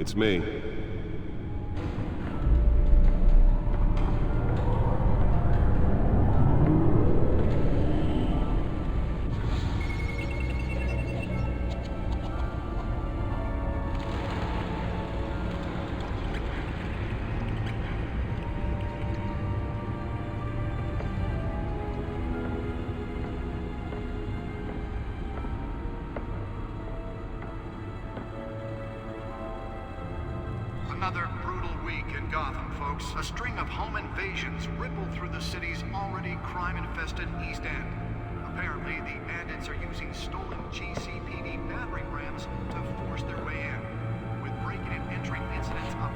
It's me. Another brutal week in Gotham, folks. A string of home invasions ripple through the city's already crime-infested East End. Apparently, the bandits are using stolen GCPD battering rams to force their way in, with breaking and entering incidents up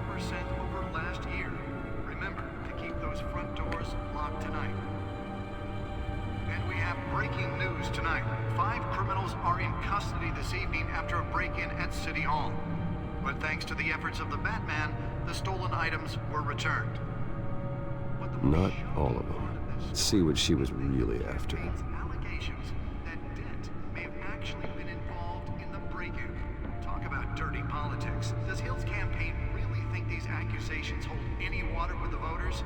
40% over last year. Remember to keep those front doors locked tonight. And we have breaking news tonight. 5 criminals are in custody this evening after a break-in at City Hall. But thanks to the efforts of the Batman, the stolen items were returned. Not all of them. Let's see what she was really after. Allegations that Dent may have actually been involved in the break-in. Talk about dirty politics. Does Hill's campaign really think these accusations hold any water with the voters?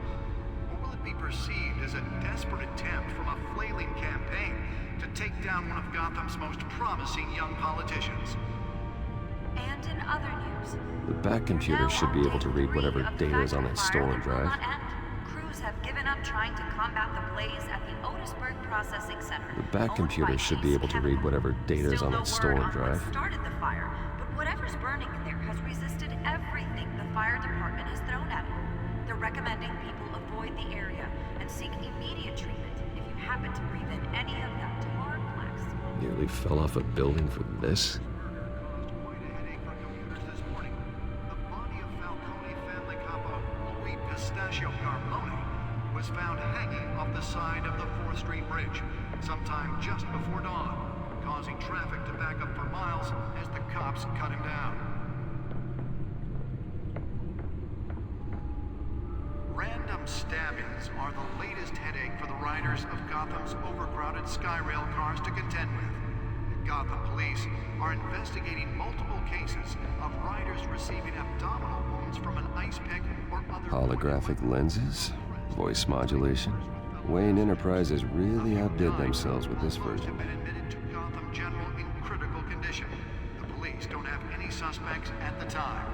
Or will it be perceived as a desperate attempt from a flailing campaign to take down one of Gotham's most promising young politicians? And in other news, The back computer should be able to read whatever data is on that stolen drive. Crews have given up trying to combat the blaze at the Otisburg Processing Center. The back computer should be able to read whatever data is on that stolen drive. Started the fire, but whatever's burning in there has resisted everything the fire department has thrown at it. They're recommending people avoid the area and seek immediate treatment if you happen to breathe in any of that tar blacks. Nearly fell off a building for this. Pistachio Carmone was found hanging off the side of the 4th Street Bridge sometime just before dawn, causing traffic to back up for miles as the cops cut him down. Random stabbings are the latest headache for the riders of Gotham's overcrowded Skyrail cars to contend with. Gotham police are investigating multiple cases of riders receiving abdominal wounds from an ice pick or other Holographic lenses? Voice modulation? Wayne Enterprises really outdid themselves with this version. Have been admitted to Gotham General in critical condition. The police don't have any suspects at the time.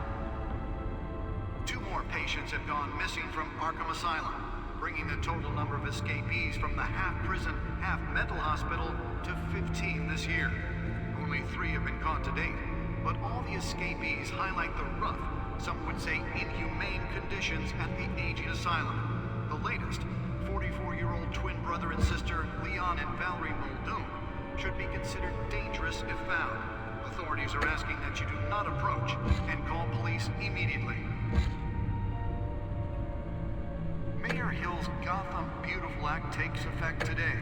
2 more patients have gone missing from Arkham Asylum, bringing the total number of escapees from the half-prison, half-mental hospital to 15 this year. Only 3 have been caught to date, but all the escapees highlight the rough, some would say inhumane conditions at the aging asylum. The latest, 44-year-old twin brother and sister Leon and Valerie Muldoon, should be considered dangerous if found. Authorities are asking that you do not approach and call police immediately. Mayor Hill's Gotham Beautiful Act takes effect today,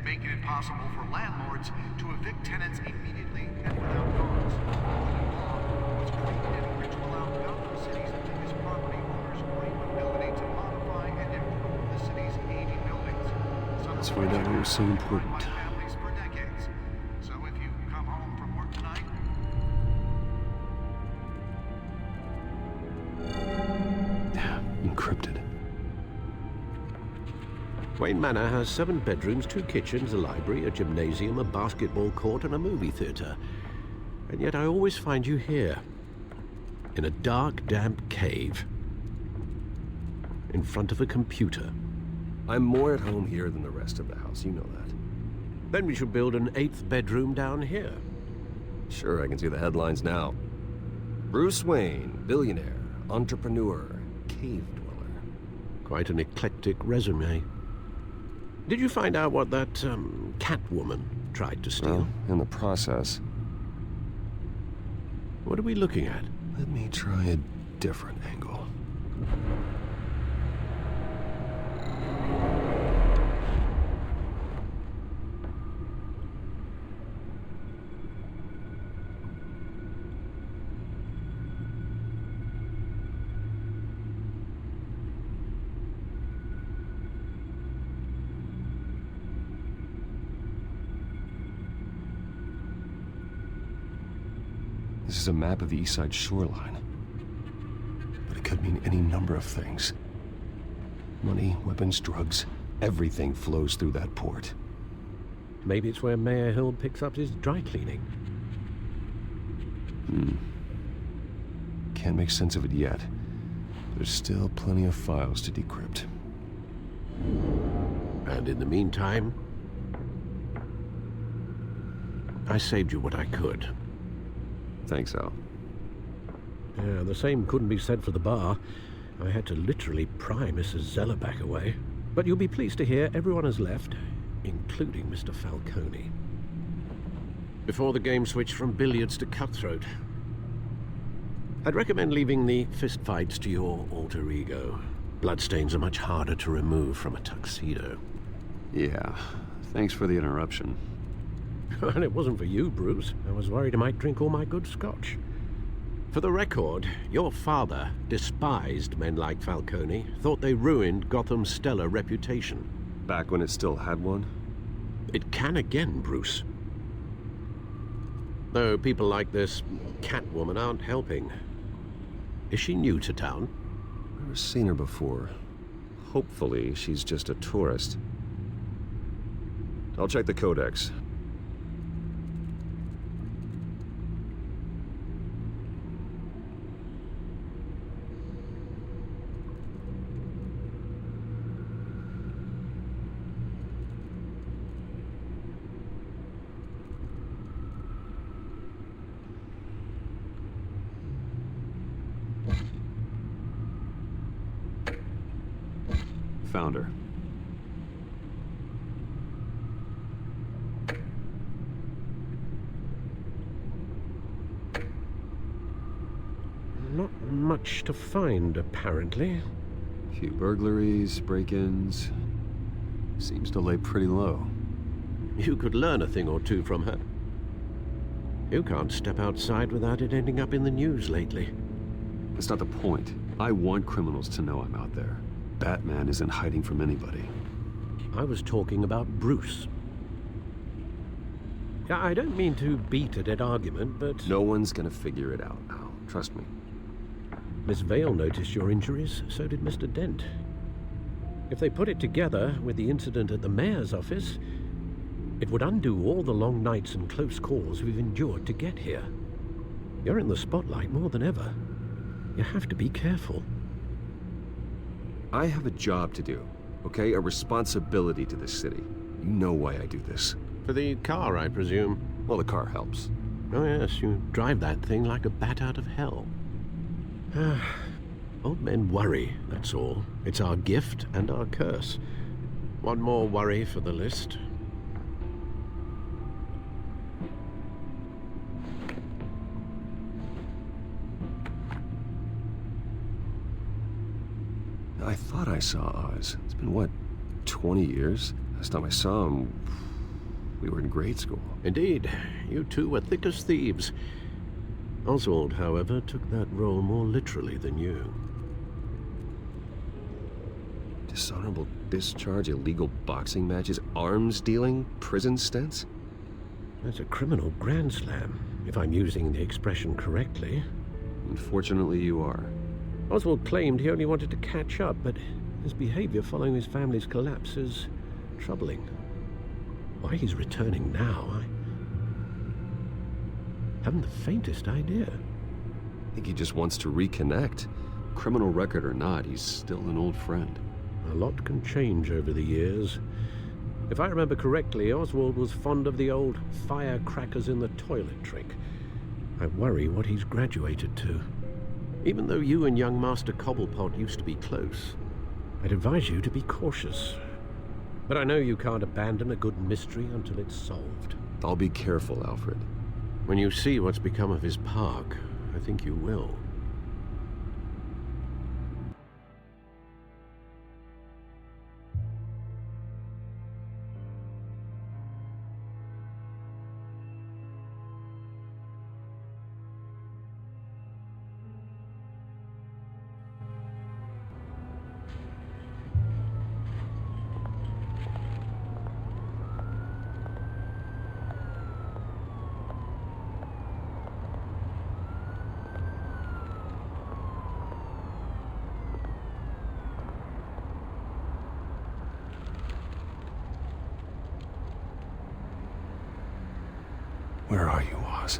making it possible for landlords to evict tenants immediately and without cause. The law was created which will allow Gotham City's biggest property owners great ability to modify and improve the city's aging buildings. Let's find out what was so important. Families for decades. So if you come home from work tonight, Encrypted. Wayne Manor has 7 bedrooms, 2 kitchens, a library, a gymnasium, a basketball court, and a movie theater. And yet I always find you here, in a dark, damp cave, in front of a computer. I'm more at home here than the rest of the house, you know that. Then we should build an 8th bedroom down here. Sure, I can see the headlines now. Bruce Wayne, billionaire, entrepreneur, cave dweller. Quite an eclectic resume. Did you find out what that, Catwoman tried to steal? Well, in the process. What are we looking at? Let me try a different angle. This is a map of the East Side shoreline. But it could mean any number of things. Money, weapons, drugs, everything flows through that port. Maybe it's where Mayor Hill picks up his dry cleaning. Can't make sense of it yet. There's still plenty of files to decrypt. And in the meantime, I saved you what I could. Thanks, Al. Yeah, the same couldn't be said for the bar. I had to literally pry Mrs. Zeller back away. But you'll be pleased to hear everyone has left, including Mr. Falcone. Before the game switched from billiards to cutthroat. I'd recommend leaving the fistfights to your alter ego. Bloodstains are much harder to remove from a tuxedo. Yeah, thanks for the interruption. And it wasn't for you, Bruce. I was worried I might drink all my good scotch. For the record, your father despised men like Falcone, thought they ruined Gotham's stellar reputation. Back when it still had one? It can again, Bruce. Though people like this Catwoman aren't helping. Is she new to town? Never seen her before. Hopefully, she's just a tourist. I'll check the codex. Found her. Not much to find, apparently. Few burglaries, break-ins. Seems to lay pretty low. You could learn a thing or two from her. You can't step outside without it ending up in the news lately. That's not the point. I want criminals to know I'm out there. Batman isn't hiding from anybody. I was talking about Bruce. I don't mean to beat a dead argument, but... No one's gonna figure it out now. Trust me. Miss Vale noticed your injuries, so did Mr. Dent. If they put it together with the incident at the mayor's office, it would undo all the long nights and close calls we've endured to get here. You're in the spotlight more than ever. You have to be careful. I have a job to do, okay? A responsibility to this city. You know why I do this. For the car, I presume. Well, the car helps. Oh yes, you drive that thing like a bat out of hell. Old men worry, that's all. It's our gift and our curse. One more worry for the list. I thought I saw Oz. It's been, what, 20 years? Last time I saw him, we were in grade school. Indeed, you two were thick as thieves. Oswald, however, took that role more literally than you. Dishonorable discharge, illegal boxing matches, arms dealing, prison stints? That's a criminal grand slam, if I'm using the expression correctly. Unfortunately, you are. Oswald claimed he only wanted to catch up, but his behavior following his family's collapse is troubling. Why he's returning now, I haven't the faintest idea. I think he just wants to reconnect. Criminal record or not, he's still an old friend. A lot can change over the years. If I remember correctly, Oswald was fond of the old firecrackers in the toilet trick. I worry what he's graduated to. Even though you and young Master Cobblepot used to be close, I'd advise you to be cautious. But I know you can't abandon a good mystery until it's solved. I'll be careful, Alfred. When you see what's become of his park, I think you will. Where are you, Oz?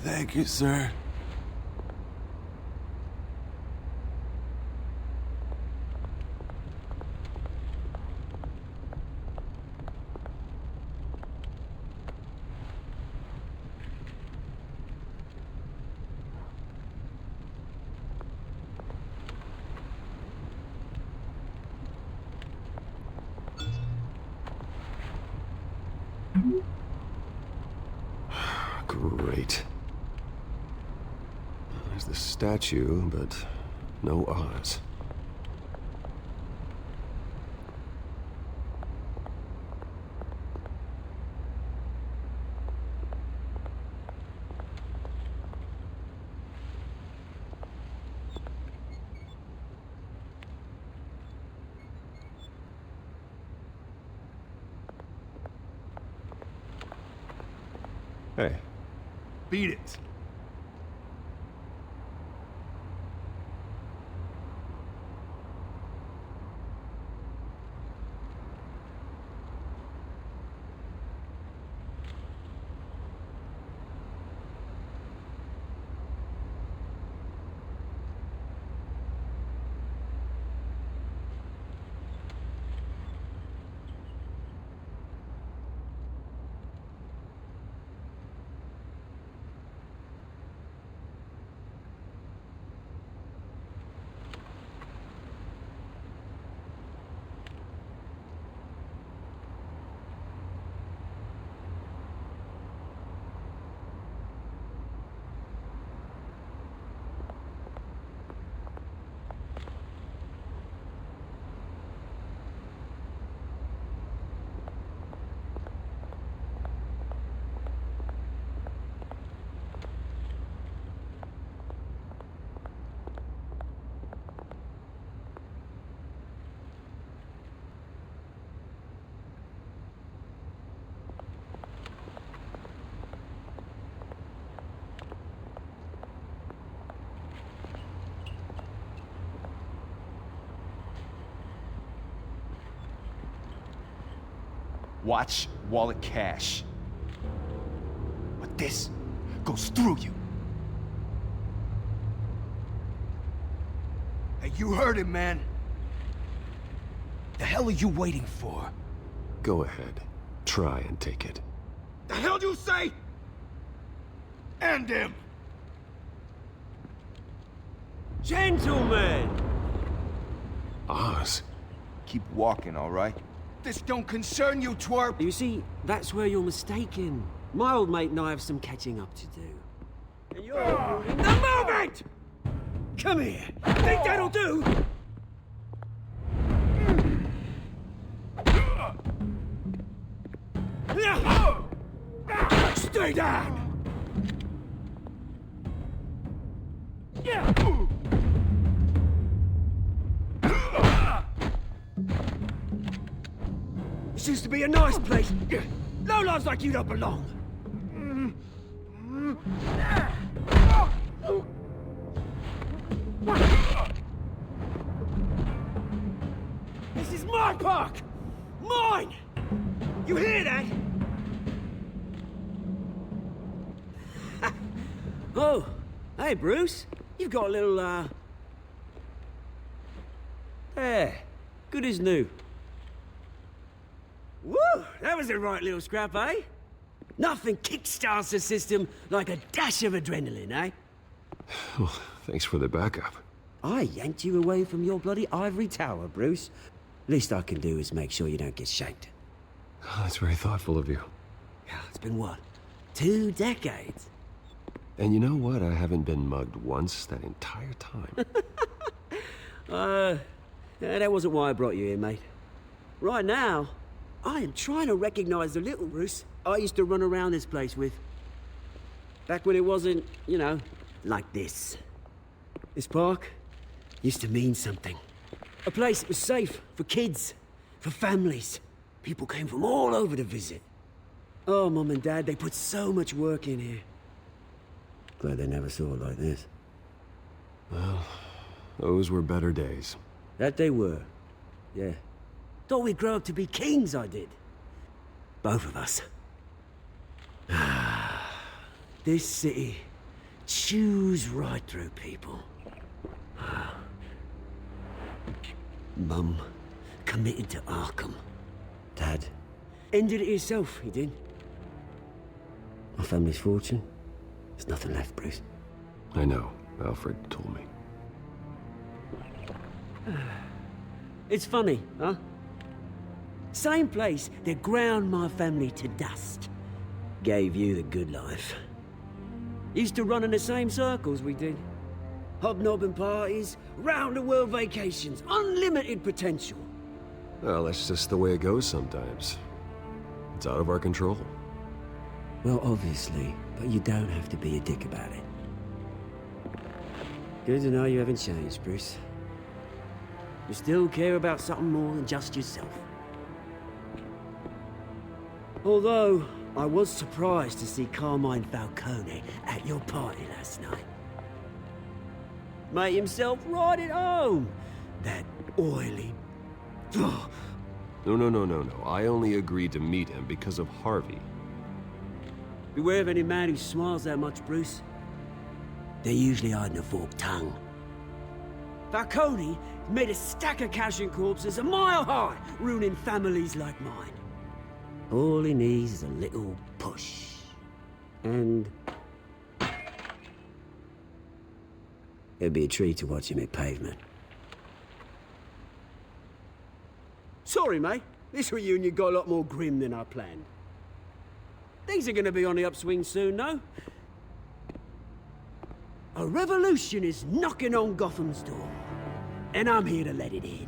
Thank you, sir. Great. There's the statue, but no Oz. Hey. Beat it. Watch wallet cash. But this goes through you. Hey, you heard him, man. The hell are you waiting for? Go ahead. Try and take it. The hell you say? End him! Gentlemen! Oz? Keep walking, all right? This don't concern you, twerp! You see, that's where you're mistaken. My old mate and I have some catching up to do. And you're in the moment! Come here! Think that'll do? Stay down! This used to be a nice place. No lives like you don't belong. This is my park! Mine! You hear that? Oh, hey, Bruce. You've got a little, There. Good as new. Woo! That was a right little scrap, eh? Nothing kickstarts the system like a dash of adrenaline, eh? Well, thanks for the backup. I yanked you away from your bloody ivory tower, Bruce. Least I can do is make sure you don't get shanked. Oh, that's very thoughtful of you. Yeah, it's been what? 2 decades? And you know what? I haven't been mugged once that entire time. Yeah, that wasn't why I brought you here, mate. Right now, I am trying to recognize the little Bruce I used to run around this place with. Back when it wasn't, you know, like this. This park used to mean something. A place that was safe for kids, for families. People came from all over to visit. Oh, Mum and Dad, they put so much work in here. Glad they never saw it like this. Well, those were better days. That they were. Yeah. Thought we'd grow up to be kings, I did. Both of us. This city chews right through people. Mum committed to Arkham. Dad ended it himself, he did. My family's fortune. There's nothing left, Bruce. I know. Alfred told me. It's funny, huh? Same place that ground my family to dust. Gave you the good life. Used to run in the same circles we did. Hobnobbing parties, round-the-world vacations, unlimited potential. Well, that's just the way it goes sometimes. It's out of our control. Well, obviously, but you don't have to be a dick about it. Good to know you haven't changed, Bruce. You still care about something more than just yourself. Although, I was surprised to see Carmine Falcone at your party last night. Made himself right at home. That oily... No. I only agreed to meet him because of Harvey. Beware of any man who smiles that much, Bruce. They're usually hiding a forked tongue. Falcone made a stack of cashing corpses a mile high, ruining families like mine. All he needs is a little push. And... it'd be a treat to watch him hit pavement. Sorry, mate. This reunion got a lot more grim than I planned. Things are gonna be on the upswing soon, no? A revolution is knocking on Gotham's door. And I'm here to let it in.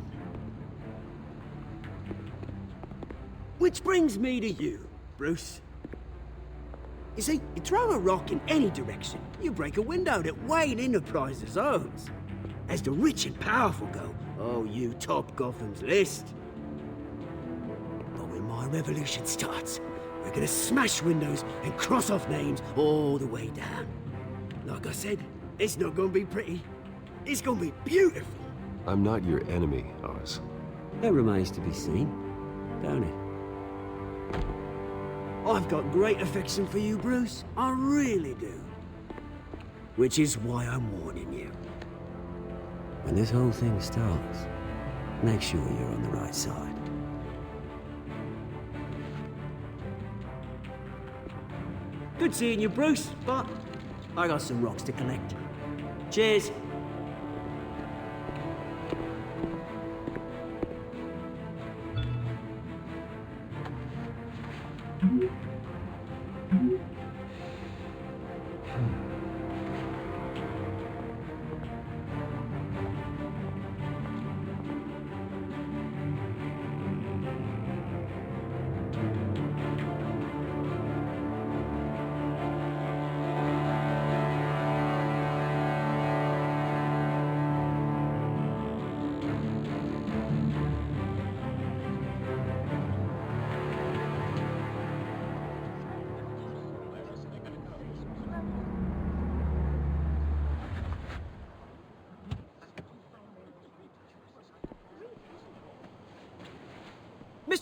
Which brings me to you, Bruce. You see, you throw a rock in any direction, you break a window that Wayne Enterprises owns. As the rich and powerful go, oh, you top Gotham's list. But when my revolution starts, we're gonna smash windows and cross off names all the way down. Like I said, it's not gonna be pretty. It's gonna be beautiful. I'm not your enemy, Oz. That remains to be seen, don't it? I've got great affection for you, Bruce. I really do. Which is why I'm warning you. When this whole thing starts, make sure you're on the right side. Good seeing you, Bruce, but I got some rocks to collect. Cheers.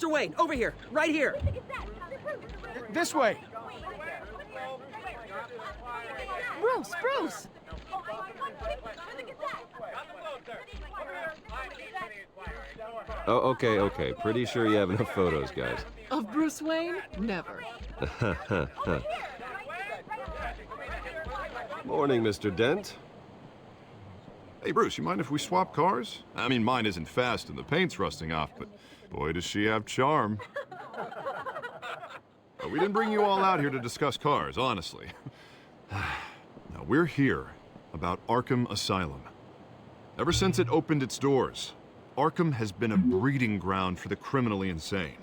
Mr. Wayne, over here, right here. This way! Bruce! Oh, okay. Pretty sure you have enough photos, guys. Of Bruce Wayne? Never. Morning, Mr. Dent. Hey, Bruce, you mind if we swap cars? I mean, mine isn't fast and the paint's rusting off, but boy, does she have charm. But we didn't bring you all out here to discuss cars, honestly. Now, we're here about Arkham Asylum. Ever since it opened its doors, Arkham has been a breeding ground for the criminally insane.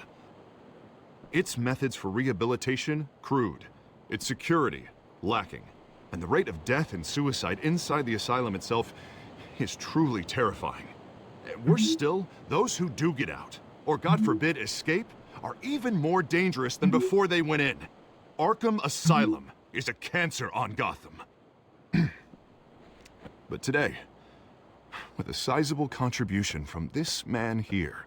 Its methods for rehabilitation, crude. Its security, lacking. And the rate of death and suicide inside the asylum itself is truly terrifying. Worse still, those who do get out, or God forbid escape, are even more dangerous than before they went in. Arkham Asylum is a cancer on Gotham. But today, with a sizable contribution from this man here,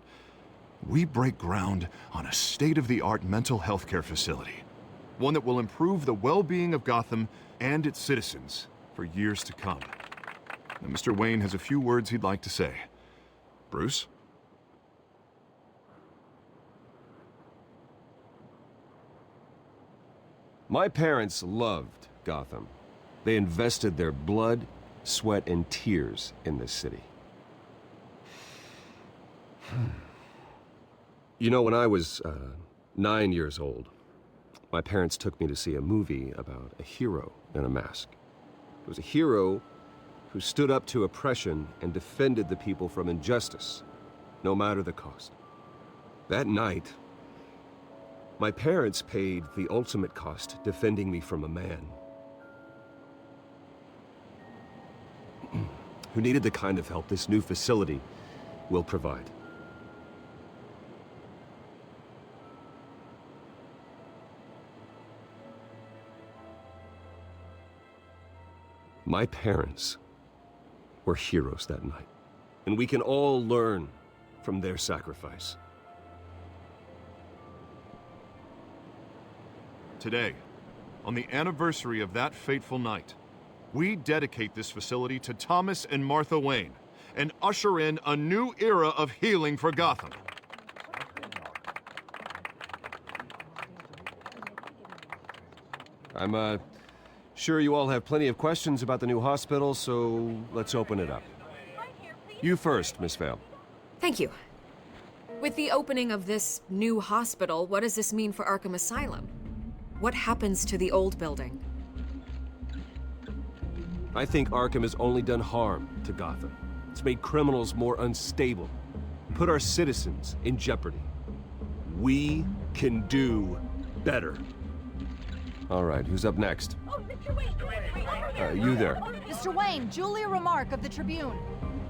we break ground on a state-of-the-art mental health care facility. One that will improve the well-being of Gotham and its citizens for years to come. Now, Mr. Wayne has a few words he'd like to say. Bruce? My parents loved Gotham. They invested their blood, sweat, and tears in this city. You know, when I was 9 years old, my parents took me to see a movie about a hero in a mask. It was a hero who stood up to oppression and defended the people from injustice, no matter the cost. That night, my parents paid the ultimate cost defending me from a man who needed the kind of help this new facility will provide. My parents were heroes that night, and we can all learn from their sacrifice. Today, on the anniversary of that fateful night, we dedicate this facility to Thomas and Martha Wayne and usher in a new era of healing for Gotham. I'm sure you all have plenty of questions about the new hospital, so let's open it up. You first, Miss Vale. Thank you. With the opening of this new hospital, what does this mean for Arkham Asylum? What happens to the old building? I think Arkham has only done harm to Gotham. It's made criminals more unstable, put our citizens in jeopardy. We can do better. All right, who's up next? Oh, Mr. Wayne! You there. Mr. Wayne, Julia Remark of the Tribune.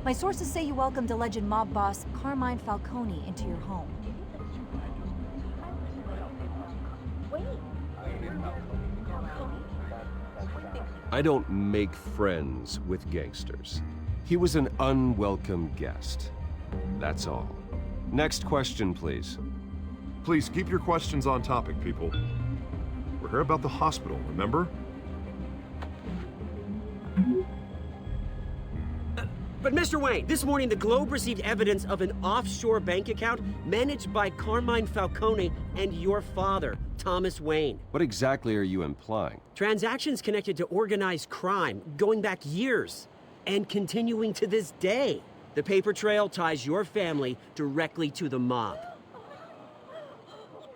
My sources say you welcomed alleged mob boss Carmine Falcone into your home. I don't make friends with gangsters. He was an unwelcome guest. That's all. Next question, please. Please keep your questions on topic, people. We're here about the hospital, remember? But Mr. Wayne, this morning the Globe received evidence of an offshore bank account managed by Carmine Falcone and your father, Thomas Wayne. What exactly are you implying? Transactions connected to organized crime going back years and continuing to this day. The paper trail ties your family directly to the mob.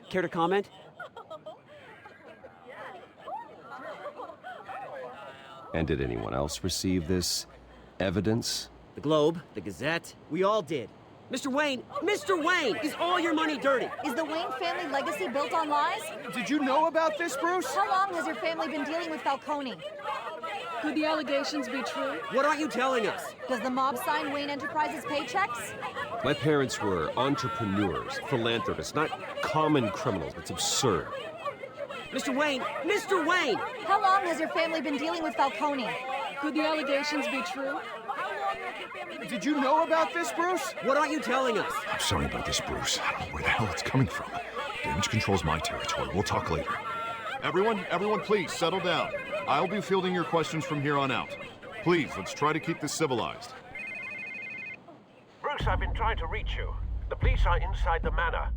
Care to comment? And did anyone else receive this evidence? The Globe, the Gazette, we all did. Mr. Wayne, is all your money dirty? Is the Wayne family legacy built on lies? Did you know about this, Bruce? How long has your family been dealing with Falcone? Could the allegations be true? What aren't you telling us? Does the mob sign Wayne Enterprises paychecks? My parents were entrepreneurs, philanthropists, not common criminals. It's absurd. Mr. Wayne! How long has your family been dealing with Falcone? Could the allegations be true? Did you know about this, Bruce? What aren't you telling us? I'm sorry about this, Bruce. I don't know where the hell it's coming from. Damage control's my territory. We'll talk later. Everyone, please, settle down. I'll be fielding your questions from here on out. Please, let's try to keep this civilized. Bruce, I've been trying to reach you. The police are inside the manor.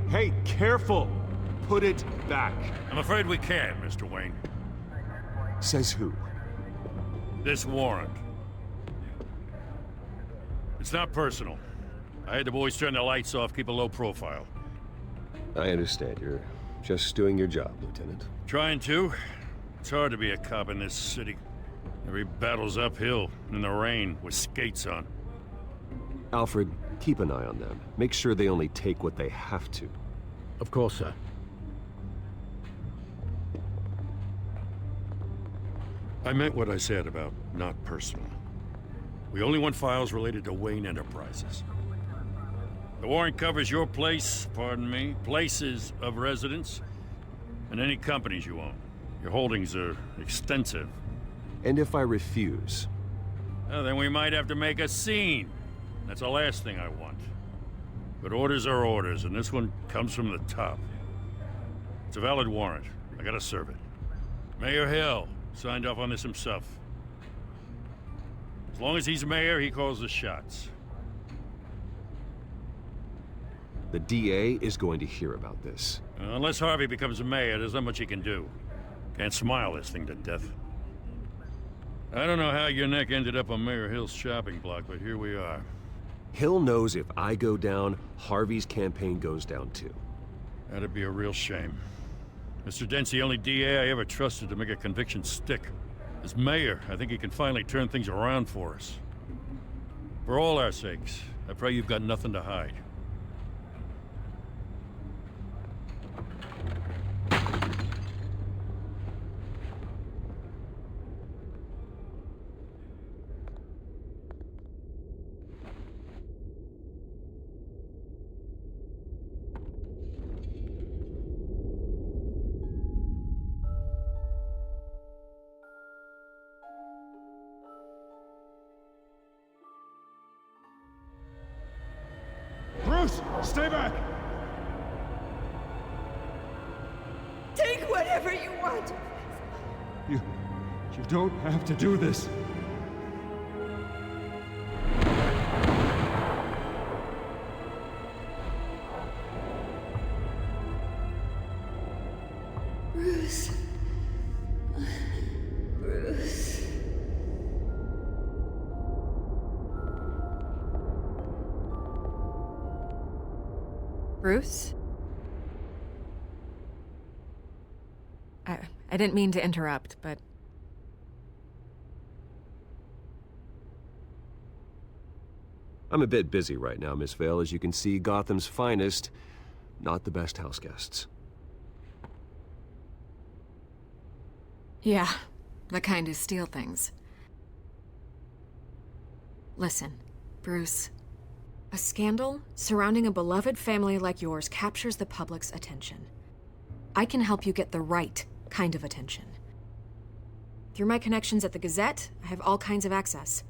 Hey, careful! Put it back. I'm afraid we can't, Mr. Wayne. Says who? This warrant. It's not personal. I had the boys turn the lights off, keep a low profile. I understand. You're just doing your job, Lieutenant. Trying to. It's hard to be a cop in this city. Every battle's uphill, in the rain, with skates on. Alfred, keep an eye on them. Make sure they only take what they have to. Of course, sir. I meant what I said about not personal. We only want files related to Wayne Enterprises. The warrant covers your place, pardon me, places of residence, and any companies you own. Your holdings are extensive. And if I refuse? Well, then we might have to make a scene. That's the last thing I want. But orders are orders, and this one comes from the top. It's a valid warrant. I gotta serve it. Mayor Hill signed off on this himself. As long as he's mayor, he calls the shots. The DA is going to hear about this. Unless Harvey becomes mayor, there's not much he can do. Can't smile this thing to death. I don't know how your neck ended up on Mayor Hill's shopping block, but here we are. Hill knows if I go down, Harvey's campaign goes down too. That'd be a real shame. Mr. Dent's the only DA I ever trusted to make a conviction stick. As mayor, I think he can finally turn things around for us. For all our sakes, I pray you've got nothing to hide. Bruce, stay back! Take whatever you want. You don't have to do this. Bruce. Bruce. Bruce? I didn't mean to interrupt, but... I'm a bit busy right now, Miss Vale. As you can see, Gotham's finest, not the best house guests. Yeah, the kind who steal things. Listen, Bruce. A scandal surrounding a beloved family like yours captures the public's attention. I can help you get the right kind of attention. Through my connections at the Gazette, I have all kinds of access.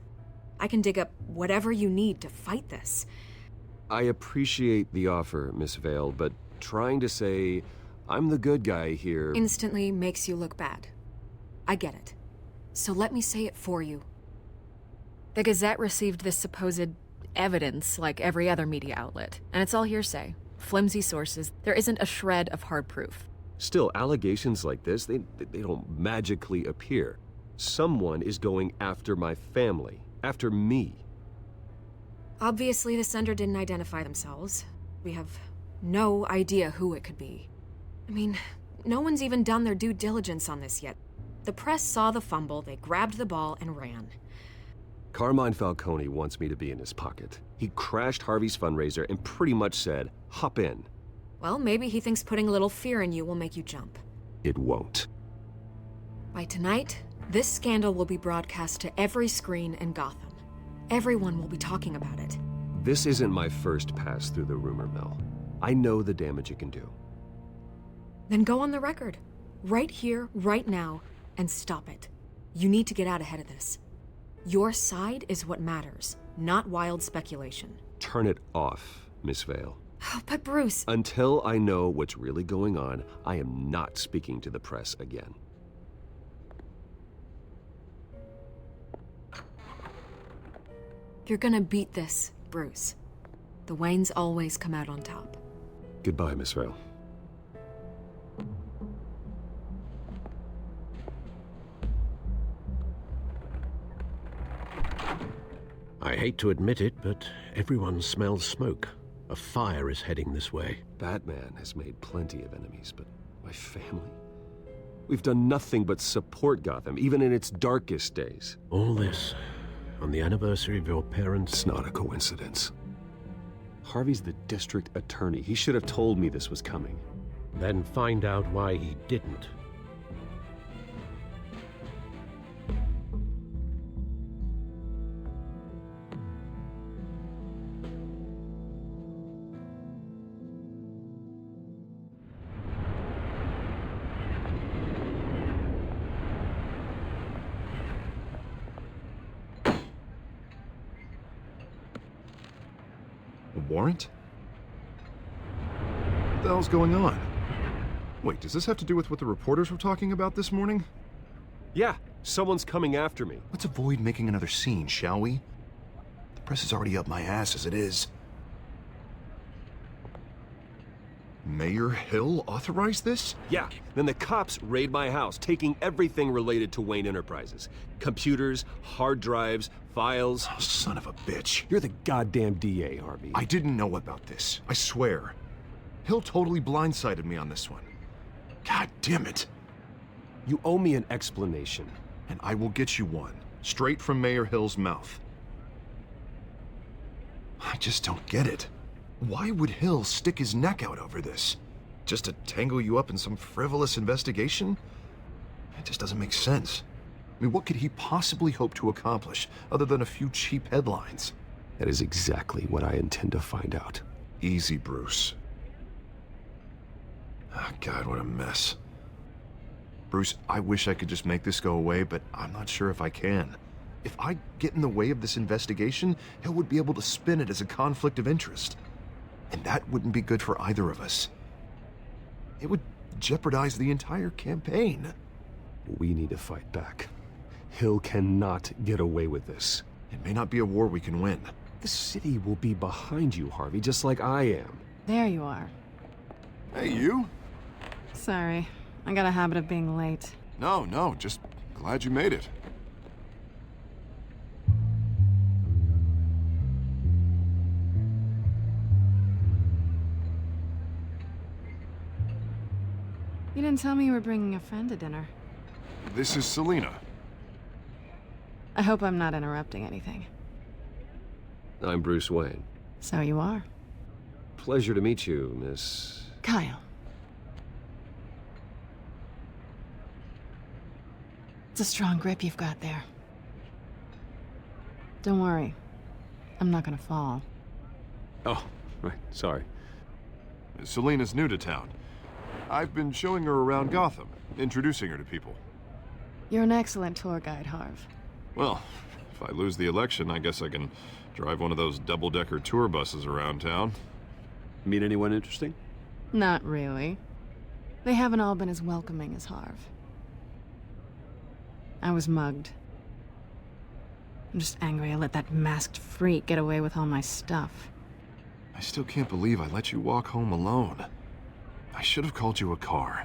I can dig up whatever you need to fight this. I appreciate the offer, Miss Vale, but trying to say I'm the good guy here... instantly makes you look bad. I get it. So let me say it for you. The Gazette received this supposed evidence like every other media outlet, and it's all hearsay. Flimsy sources. There isn't a shred of hard proof. Still, allegations like this, they don't magically appear. Someone is going after my family, after me. Obviously, the sender didn't identify themselves. We have no idea who it could be. I mean, no one's even done their due diligence on this yet. The press saw the fumble, they grabbed the ball and ran. Carmine Falcone wants me to be in his pocket. He crashed Harvey's fundraiser and pretty much said, hop in. Well, maybe he thinks putting a little fear in you will make you jump. It won't. By tonight, this scandal will be broadcast to every screen in Gotham. Everyone will be talking about it. This isn't my first pass through the rumor mill. I know the damage it can do. Then go on the record. Right here, right now, and stop it. You need to get out ahead of this. Your side is what matters, not wild speculation. Turn it off, Miss Vale. Oh, but Bruce... Until I know what's really going on, I am not speaking to the press again. You're gonna beat this, Bruce. The Waynes always come out on top. Goodbye, Miss Vale. I hate to admit it, but everyone smells smoke. A fire is heading this way. Batman has made plenty of enemies, but my family? We've done nothing but support Gotham, even in its darkest days. All this on the anniversary of your parents'... It's not a coincidence. Harvey's the district attorney. He should have told me this was coming. Then find out why he didn't. Warrant? What the hell's going on? Wait, does this have to do with what the reporters were talking about this morning? Yeah, someone's coming after me. Let's avoid making another scene, shall we? The press is already up my ass as it is. Mayor Hill authorized this? Yeah, then the cops raid my house, taking everything related to Wayne Enterprises. Computers, hard drives, files. Oh, son of a bitch. You're the goddamn DA, Harvey. I didn't know about this. I swear. Hill totally blindsided me on this one. God damn it. You owe me an explanation. And I will get you one. Straight from Mayor Hill's mouth. I just don't get it. Why would Hill stick his neck out over this? Just to tangle you up in some frivolous investigation? It just doesn't make sense. I mean, what could he possibly hope to accomplish other than a few cheap headlines? That is exactly what I intend to find out. Easy, Bruce. Oh, God, what a mess. Bruce, I wish I could just make this go away, but I'm not sure if I can. If I get in the way of this investigation, Hill would be able to spin it as a conflict of interest. And that wouldn't be good for either of us. It would jeopardize the entire campaign. We need to fight back. Hill cannot get away with this. It may not be a war we can win. The city will be behind you, Harvey, just like I am. There you are. Hey, you? Sorry. I got a habit of being late. No, just glad you made it. You didn't tell me you were bringing a friend to dinner. This is Selina. I hope I'm not interrupting anything. I'm Bruce Wayne. So you are. Pleasure to meet you, Miss... Kyle. It's a strong grip you've got there. Don't worry. I'm not gonna fall. Oh, right. Sorry. Selina's new to town. I've been showing her around Gotham, introducing her to people. You're an excellent tour guide, Harv. Well, if I lose the election, I guess I can drive one of those double-decker tour buses around town. Meet anyone interesting? Not really. They haven't all been as welcoming as Harv. I was mugged. I'm just angry I let that masked freak get away with all my stuff. I still can't believe I let you walk home alone. I should have called you a car.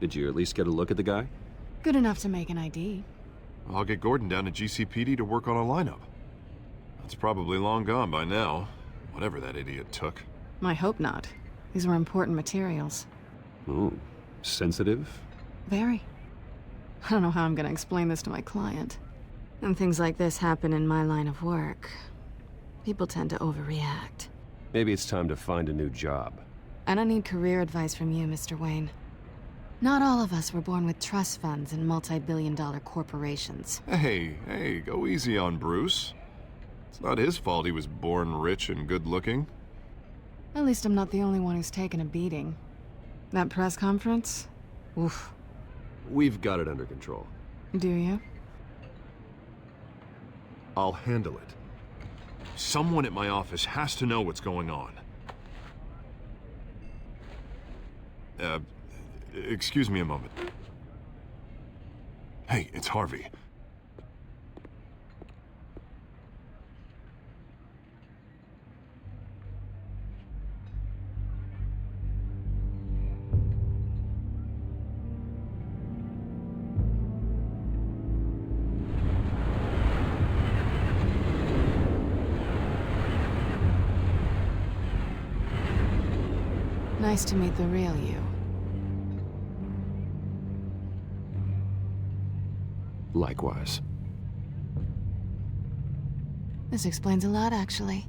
Did you at least get a look at the guy? Good enough to make an ID. I'll get Gordon down to GCPD to work on a lineup. That's probably long gone by now, whatever that idiot took. I hope not. These were important materials. Ooh, sensitive? Very. I don't know how I'm gonna explain this to my client. When things like this happen in my line of work, people tend to overreact. Maybe it's time to find a new job. I don't need career advice from you, Mr. Wayne. Not all of us were born with trust funds and multi-billion-dollar corporations. Hey, go easy on Bruce. It's not his fault he was born rich and good-looking. At least I'm not the only one who's taken a beating. That press conference? Oof. We've got it under control. Do you? I'll handle it. Someone at my office has to know what's going on. Excuse me a moment. Hey, it's Harvey. Nice to meet the real you. Likewise. This explains a lot, actually.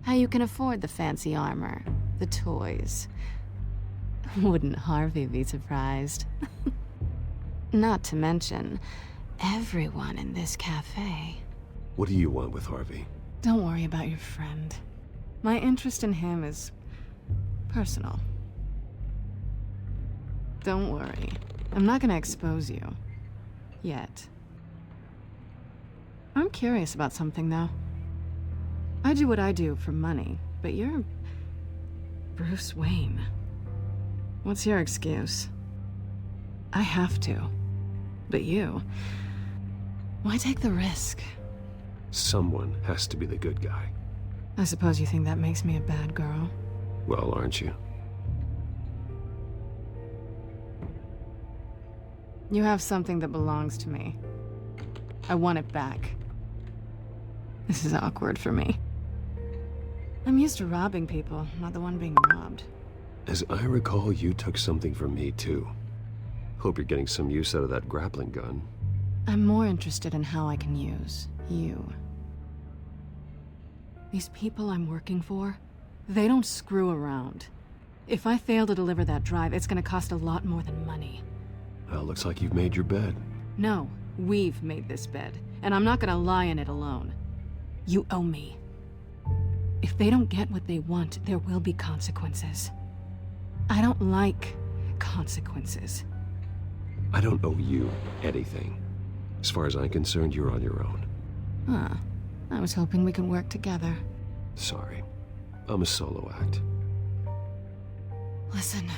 How you can afford the fancy armor, the toys. Wouldn't Harvey be surprised? Not to mention, everyone in this cafe. What do you want with Harvey? Don't worry about your friend. My interest in him is personal. Don't worry. I'm not gonna expose you. Yet. I'm curious about something, though. I do what I do for money, but you're Bruce Wayne. What's your excuse? I have to. But you... why take the risk? Someone has to be the good guy. I suppose you think that makes me a bad girl. Well, aren't you? You have something that belongs to me. I want it back. This is awkward for me. I'm used to robbing people, not the one being robbed. As I recall, you took something from me, too. Hope you're getting some use out of that grappling gun. I'm more interested in how I can use you. These people I'm working for, they don't screw around. If I fail to deliver that drive, it's gonna cost a lot more than money. Well, looks like you've made your bed. No, we've made this bed, and I'm not gonna lie in it alone. You owe me. If they don't get what they want, there will be consequences. I don't like consequences. I don't owe you anything. As far as I'm concerned, you're on your own. Huh. I was hoping we could work together. Sorry. I'm a solo act. Listen.